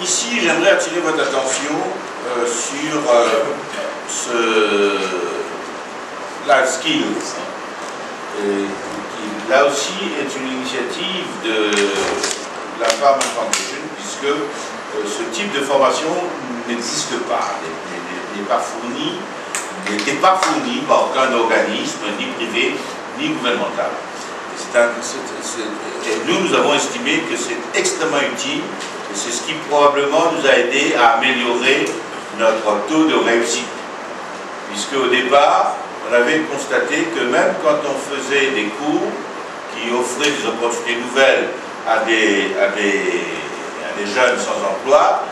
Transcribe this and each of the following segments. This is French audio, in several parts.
Ici, j'aimerais attirer votre attention sur ce Life Skills, qui là aussi est une initiative de la Farmer Foundation, puisque ce type de formation n'existe pas, n'était pas fourni par aucun organisme, ni privé, ni gouvernemental. Et nous avons estimé que c'est extrêmement utile, et c'est ce qui probablement nous a aidé à améliorer notre taux de réussite. Puisque au départ, on avait constaté que même quand on faisait des cours qui offraient des opportunités nouvelles à des jeunes sans emploi,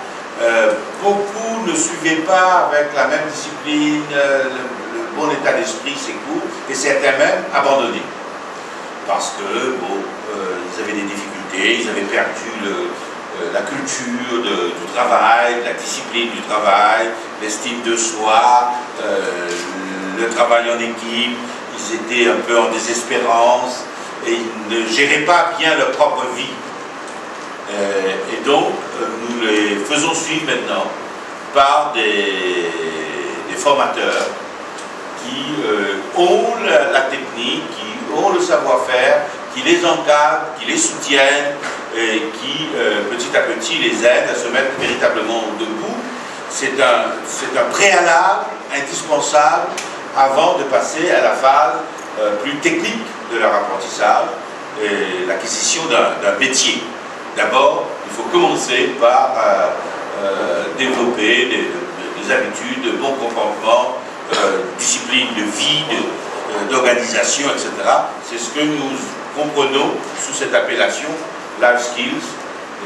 beaucoup ne suivaient pas avec la même discipline, le bon état d'esprit ces cours, et certains même abandonnaient. Parce que, bon, ils avaient des difficultés, ils avaient perdu la culture du travail, la discipline du travail, l'estime de soi, le travail en équipe, ils étaient un peu en désespérance et ils ne géraient pas bien leur propre vie. Et donc, nous les faisons suivre maintenant par des formateurs qui ont la technique, qui ont le savoir-faire, qui les encadrent, qui les soutiennent et qui petit à petit les aident à se mettre véritablement debout. C'est un préalable indispensable avant de passer à la phase plus technique de leur apprentissage et l'acquisition d'un métier. D'abord, il faut commencer par développer des habitudes, de bons comportements, discipline de vie, d'organisation, etc. C'est ce que nous comprenons sous cette appellation Life Skills.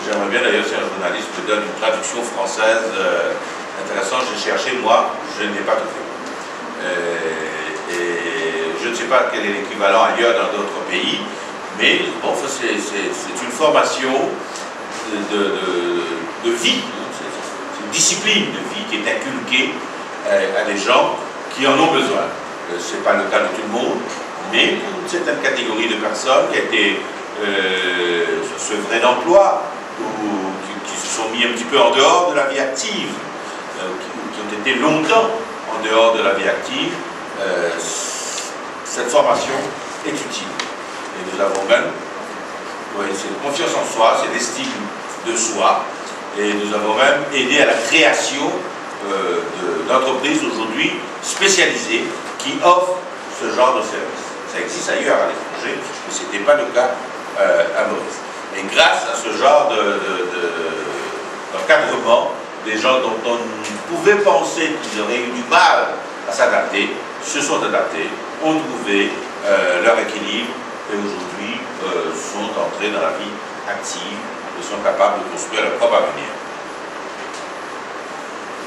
J'aimerais bien d'ailleurs, si un journaliste me donne une traduction française intéressante, j'ai cherché, moi, je ne l'ai pas trouvé. Et je ne sais pas quel est l'équivalent ailleurs dans d'autres pays, mais bon, c'est une formation de vie, c'est une discipline de vie qui est inculquée à des gens qui en ont besoin. Ce n'est pas le cas de tout le monde, mais pour une certaine catégorie de personnes qui étaient sevrées d'emploi ou qui se sont mis un petit peu en dehors de la vie active, qui ont été longtemps en dehors de la vie active, cette formation est utile. Et nous avons même, c'est confiance en soi, c'est l'estime de soi, et nous avons même aidé à la création d'entreprises aujourd'hui spécialisées qui offrent ce genre de service. Ça existe ailleurs à l'étranger, mais ce n'était pas le cas à Maurice. Et grâce à ce genre d'encadrement, des gens dont on pouvait penser qu'ils auraient eu du mal à s'adapter, se sont adaptés, ont trouvé leur équilibre et aujourd'hui sont entrés dans la vie active et sont capables de construire leur propre avenir.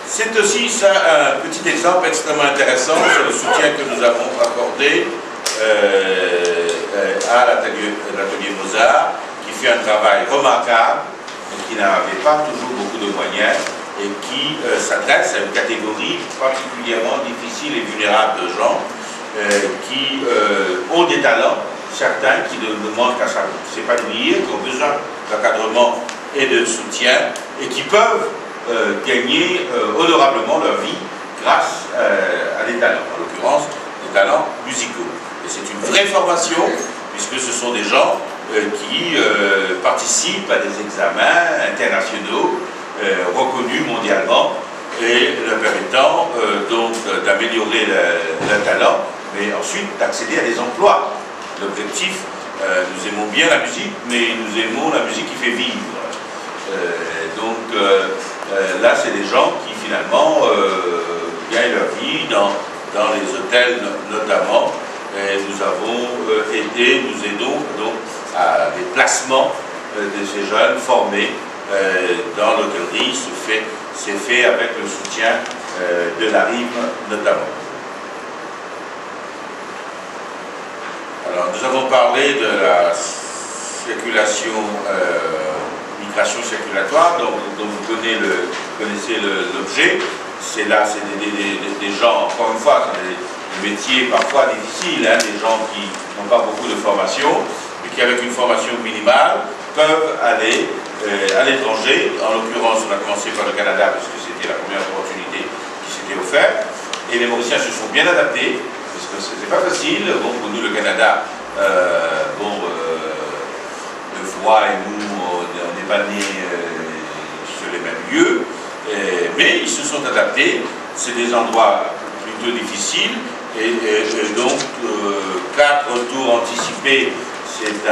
C'est aussi ça un petit exemple extrêmement intéressant sur le soutien que nous avons accordé à l'atelier Mozart, qui fait un travail remarquable, qui n'avait pas toujours beaucoup de moyens et qui s'adresse à une catégorie particulièrement difficile et vulnérable de gens qui ont des talents, certains qui ne demandent qu'à s'épanouir, qui ont besoin d'encadrement et de soutien et qui peuvent gagner honorablement leur vie grâce à des talents, en l'occurrence des talents musicaux. Et c'est une vraie formation, puisque ce sont des gens qui participent à des examens internationaux reconnus mondialement et leur permettant donc d'améliorer leur talent, mais ensuite d'accéder à des emplois. L'objectif, nous aimons bien la musique, mais nous aimons la musique qui fait vivre. Donc là, c'est des gens qui finalement gagnent leur vie dans les hôtels notamment. Et nous avons aidé, nous aidons donc à des placements de ces jeunes formés dans l'hôtellerie. C'est fait avec le soutien de la RIM notamment. Alors, nous avons parlé de la circulation, migration circulatoire, donc vous connaissez l'objet. C'est là, c'est des gens, encore une fois, des métiers parfois difficiles, hein, des gens qui n'ont pas beaucoup de formation, mais qui avec une formation minimale peuvent aller à l'étranger. En l'occurrence, on a commencé par le Canada parce que c'était la première opportunité qui s'était offerte. Et les Mauriciens se sont bien adaptés, parce que c'était pas facile. Bon, pour nous, le Canada, le froid et nous, on n'est pas nés sur les mêmes lieux, mais ils se sont adaptés. C'est des endroits plutôt difficiles, et donc 4 tours anticipés, c'est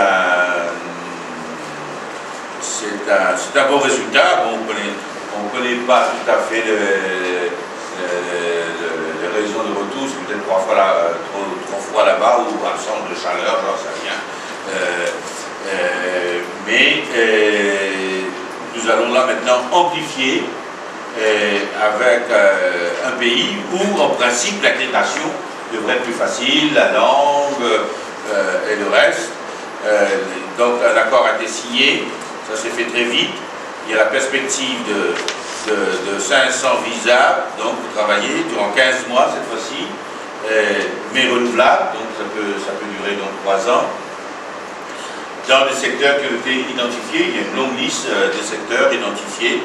un bon résultat. Bon, on ne connaît pas tout à fait les raisons de retour, c'est peut-être 3 fois trop froid là-bas ou absence de chaleur, j'en sais rien. Mais nous allons là maintenant amplifier avec un pays où en principe l'intégration devrait être plus facile, la langue et le reste. Donc un accord a été signé, ça s'est fait très vite. Il y a la perspective de 500 visas, donc pour travailler durant 15 mois cette fois-ci, mais renouvelable, donc ça peut durer donc 3 ans. Dans des secteurs qui ont été identifiés, il y a une longue liste des secteurs identifiés.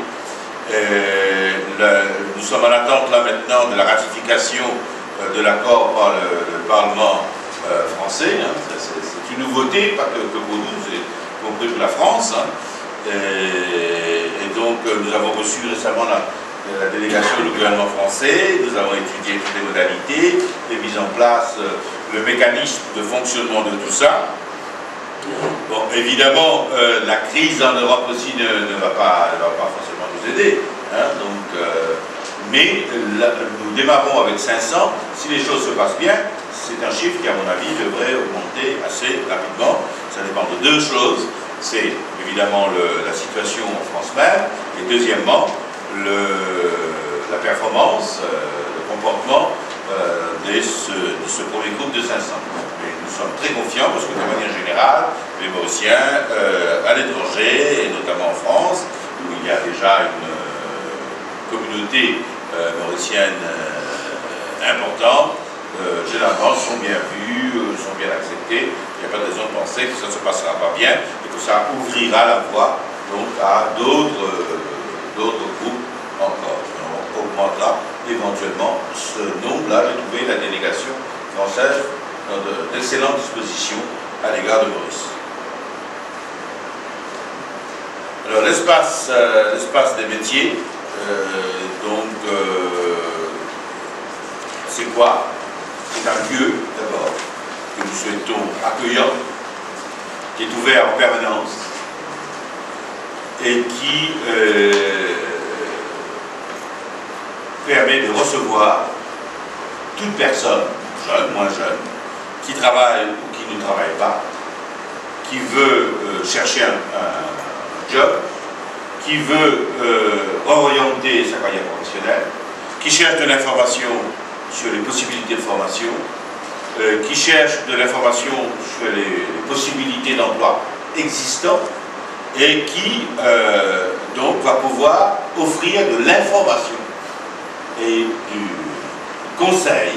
Nous sommes en attente là maintenant de la ratification de l'accord par le Parlement français. Hein. C'est une nouveauté, pas que pour nous, c'est compris pour la France. Hein. Et donc nous avons reçu récemment la délégation du gouvernement français, nous avons étudié toutes les modalités, et mis en place le mécanisme de fonctionnement de tout ça. Bon, évidemment, la crise en Europe aussi ne va pas forcément nous aider. Hein, donc, mais nous démarrons avec 500. Si les choses se passent bien, c'est un chiffre qui, à mon avis, devrait augmenter assez rapidement. Ça dépend de 2 choses. C'est évidemment la situation en France même, et deuxièmement, la performance, le comportement de ce premier groupe de 500. Mais nous sommes très confiants parce que de manière générale, les Mauriciens à l'étranger, et notamment en France, où il y a déjà une communauté mauricienne importante, généralement sont bien vus, sont bien acceptés. Il n'y a pas de raison de penser que ça ne se passera pas bien et que ça ouvrira la voie donc, à d'autres groupes encore. On augmentera éventuellement ce nombre-là. J'ai trouvé la délégation française dans d'excellentes dispositions à l'égard de Maurice. Alors l'espace des métiers, c'est quoi? C'est un lieu d'abord que nous souhaitons accueillant, qui est ouvert en permanence et qui permet de recevoir toute personne, jeune, moins jeune, qui travaille ou qui ne travaille pas, qui veut chercher un job, qui veut orienter sa carrière professionnelle, qui cherche de l'information sur les possibilités de formation, qui cherche de l'information sur les possibilités d'emploi existants et qui donc va pouvoir offrir de l'information et du conseil.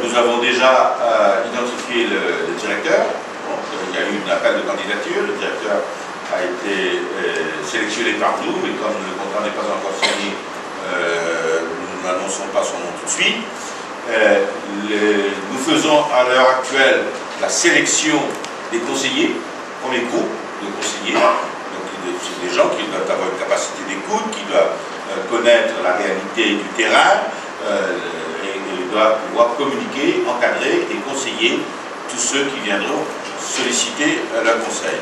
Nous avons déjà identifié le directeur. Bon, il y a eu un appel de candidature, le directeur a été sélectionné par nous, mais comme le contrat n'est pas encore signé, nous n'annonçons pas son nom tout de suite. Nous faisons à l'heure actuelle la sélection des conseillers, premier groupe de conseillers. Donc c'est des gens qui doivent avoir une capacité d'écoute, qui doivent connaître la réalité du terrain et doivent pouvoir communiquer, encadrer et conseiller tous ceux qui viendront solliciter leur conseil.